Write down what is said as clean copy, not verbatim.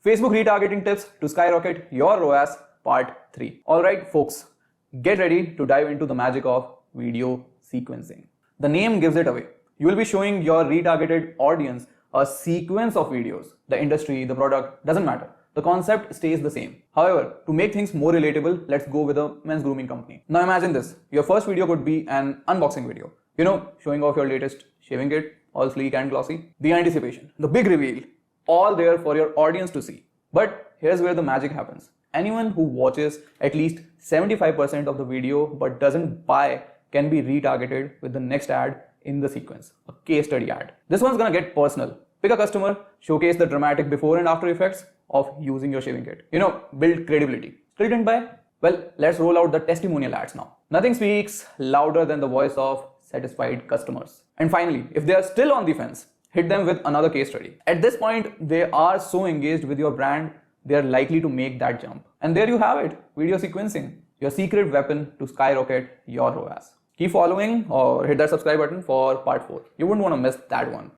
Facebook retargeting tips to skyrocket your ROAS part 3. Alright folks, get ready to dive into the magic of video sequencing. The name gives it away. You will be showing your retargeted audience a sequence of videos. The industry, the product, doesn't matter. The concept stays the same. However, to make things more relatable, let's go with a men's grooming company. Now imagine this. Your first video could be an unboxing video. You know, showing off your latest shaving kit, all sleek and glossy. The anticipation, the big reveal, all there for your audience to see. But here's where the magic happens. Anyone who watches at least 75% of the video but doesn't buy can be retargeted with the next ad in the sequence, a case study ad. This one's gonna get personal. Pick a customer, showcase the dramatic before and after effects of using your shaving kit. You know, build credibility. Still didn't buy? Well, let's roll out the testimonial ads now. Nothing speaks louder than the voice of satisfied customers. And finally, if they are still on the fence, hit them with another case study. At this point, they are so engaged with your brand, they are likely to make that jump. And there you have it, video sequencing, your secret weapon to skyrocket your ROAS. Keep following or hit that subscribe button for part 4. You wouldn't want to miss that one.